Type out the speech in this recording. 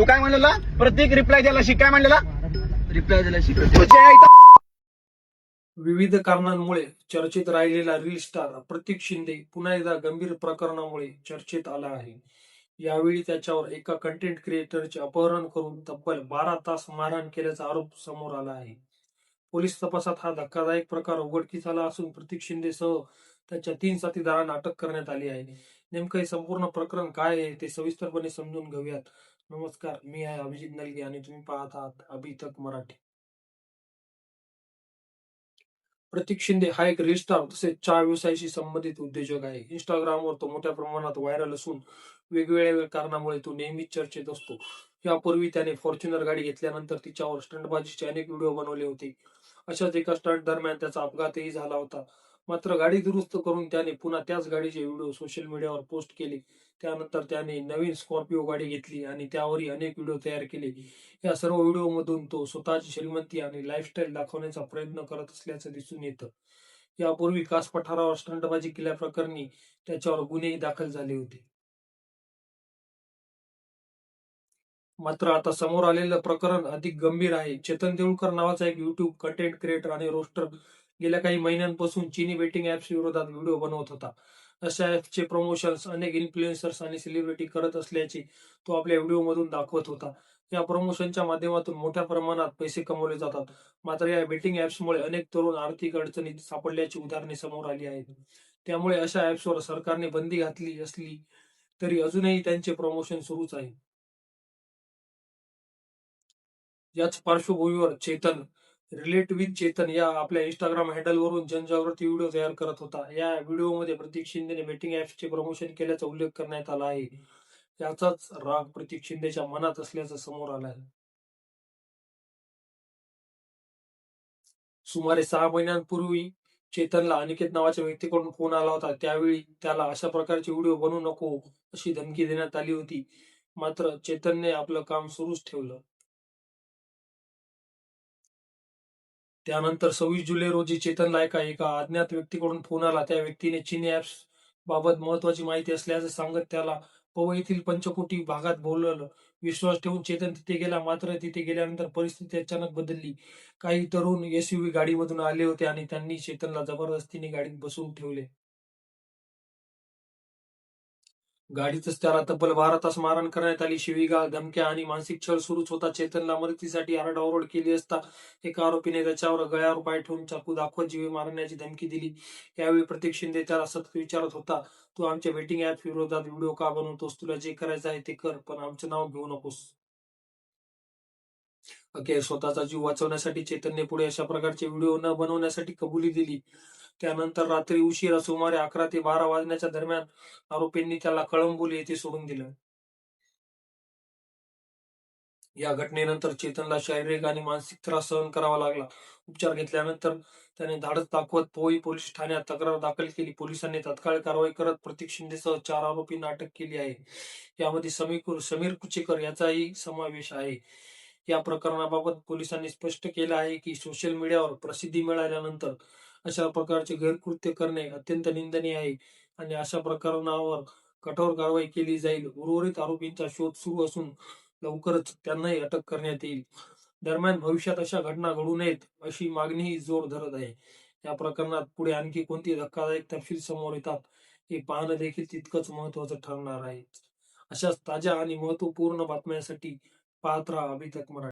तू काय म्हणलेला? प्रत्येक रिप्लाय द्यायला शिक. काय म्हणलेला? रिप्लाय दिला शिकवतो. तुझ्या इथं विविध कारणांमुळे चर्चेत राहिलेला रील स्टार प्रतीक शिंदे पुन्हा एकदा गंभीर प्रकरणामुळे चर्चेत आला आहे. यावेळी त्याच्यावर एका कंटेंट क्रिएटरचे अपहरण करून तब्बल 12 तास मारहाण केल्याचा आरोप समोर आला आहे. पोलीस तपासात हा धक्कादायक प्रकार उघडकीस आला असून प्रतीक शिंदेसह त्याच्या 3 साथीदारांना अटक करण्यात आली आहे. नेमकं हे संपूर्ण प्रकरण काय आहे ते सविस्तरपणे समजून घेऊयात. नमस्कार, मी आहे अभिजित नलगे आणि तुम्ही पाहत आहात अभी तक मराठी. प्रतीक शिंदे हा एक रील स्टार तसेच चहा व्यवसायाशी संबंधित उद्योजक आहे. इंस्टाग्रामवर तो मोठ्या प्रमाणात व्हायरल असून वेगवेगळ्या कारणामुळे तो नेहमीच चर्चेत असतो. यापूर्वी त्याने फॉर्च्युनर गाडी घेतल्यानंतर तिच्यावर स्टंटबाजीचे अनेक व्हिडिओ बनवले होते. अशाच एका स्टंट दरम्यान त्याचा अपघातही झाला होता. मात्र गाडी दुरुस्त करून त्याने पुन्हा त्याच गाडीचे व्हिडिओ सोशल मीडियावर पोस्ट केले. त्यानंतर त्याने नवीन स्कॉर्पिओ गाडी घेतली आणि त्यावरही अनेक व्हिडिओ तयार केले. या सर्व व्हिडिओमधून तो स्वतःची श्रीमंती आणि लाईफस्टाईल दाखवण्याचा प्रयत्न करत असल्याचं दिसून येतं. यापूर्वी कास पठारावर स्टंटबाजी केल्याप्रकरणी त्याच्यावर गुन्हेही दाखल झाले होते. मात्र आता समोर आलेलं प्रकरण अधिक गंभीर आहे. चेतन देऊळकर नावाचा एक युट्यूब कंटेंट क्रिएटर आणि रोस्टर गेल्या काही महिन्यांपासून चीनी बेटिंग ऍप्स विरोधात व्हिडिओ बनवत होता. अशा ऍप्सचे प्रमोशन्स अनेक इन्फ्लुएन्सर्स आणि सेलिब्रिटी करत असल्याचे तो आपल्या व्हिडिओमधून दाखवत होता. या प्रमोशनच्या माध्यमातून मोठ्या प्रमाणात पैसे कमवले जातात. मात्र या बेटिंग ऍप्समुळे अनेक तरुण आर्थिक अडचणीत सापडल्याची उदाहरणे समोर आली आहेत. त्यामुळे अशा ऍप्सवर सरकारने बंदी घातली असली तरी अजूनही त्यांचे प्रमोशन सुरूच आहे. याच पार्श्वभूमीवर चेतन रिलेट विथ चेतन या आपल्या इंस्टाग्राम हँडलवरून जनजागृती व्हिडिओ तयार करत होता. या व्हिडिओमध्ये प्रतीक शिंदेने बेटिंग ऍप्सचे प्रमोशन केल्याचा उल्लेख करण्यात आला आहे. याचाच राग प्रतीक शिंदेच्या मनात असल्याचं समोर आलं आहे. सुमारे 6 महिन्यांपूर्वी चेतनला अनिकेत नावाच्या व्यक्तीकडून फोन आला होता. त्यावेळी त्याला अशा प्रकारचे व्हिडिओ बनवू नको अशी धमकी देण्यात आली होती. मात्र चेतनने आपलं काम सुरूच ठेवलं. त्यानंतर 26 जुलै रोजी चेतनला एका अज्ञात व्यक्तीकडून फोन आला. त्या व्यक्तीने चीनी ऍप्स बाबत महत्वाची माहिती असल्याचं सांगत त्याला पवई येथील पंचकोटी भागात बोलवलं. विश्वास ठेवून चेतन तिथे गेला. मात्र तिथे गेल्यानंतर परिस्थिती अचानक बदलली. काही तरुण एसयूव्ही गाडीमधून आले होते आणि त्यांनी चेतनला जबरदस्तीने गाडीत बसवून ठेवले. गाडीतच त्याला तब्बल 12 तास मारहाण करण्यात आली. शिवीगाळ, धमक्या आणि मानसिक छळ सुरूच होता. चेतनला मदतीसाठी आरडाओरड केली असता एका आरोपीने त्याच्यावर गळ्यावर पाय ठेवून चाकू दाखवत जीवे मारण्याची धमकी दिली. यावेळी प्रतीक शिंदे त्याला सतत विचारत होता, तू आमच्या बेटिंग ऍप्स विरोधात व्हिडिओ का बनवतोस? तुला जे करायचं आहे ते कर, पण आमचं नाव घेऊ नकोस. अखेर स्वतःचा जीव वाचवण्यासाठी चेतनने पुढे अशा प्रकारचे व्हिडिओ न बनवण्यासाठी कबुली दिली. त्यानंतर रात्री उशिरा सुमारे 11 ते 12 वाजण्याच्या दरम्यान आरोपींनी त्याला कळंबोली येथे सोडून दिलं. या घटनेनंतर चेतनला शारीरिक आणि मानसिक त्रास सहन करावा लागला. उपचार घेतल्यानंतर त्याने धाडस दाखवत पवई पोलीस ठाण्यात तक्रार दाखल केली. पोलिसांनी तात्काळ कारवाई करत प्रतीक शिंदेसह 4 आरोपींना अटक केली आहे. यामध्ये समीर कुचेकर याचाही समावेश आहे. या प्रकरणाबाबत पोलिसांनी स्पष्ट केलं आहे की सोशल मीडियावर प्रसिद्धी मिळाल्यानंतर अशा प्रकारचे गैरकृत्य करणे अत्यंत निंदनीय आहे आणि अशा प्रकरणावर कठोर कारवाई केली जाईल. उर्वरित आरोपींचा शोध सुरू असून लवकरच त्यांनाही अटक करण्यात येईल. दरम्यान भविष्यात अशा घटना घडू नयेत अशी मागणीही जोर धरत आहे. या प्रकरणात पुढे आणखी कोणती धक्कादायक तपशील समोर येतात हे पाहणं देखील तितकंच महत्वाचं ठरणार आहे. अशाच ताज्या आणि महत्वपूर्ण बातम्यांसाठी पाहत राहा अभी तक मराठी.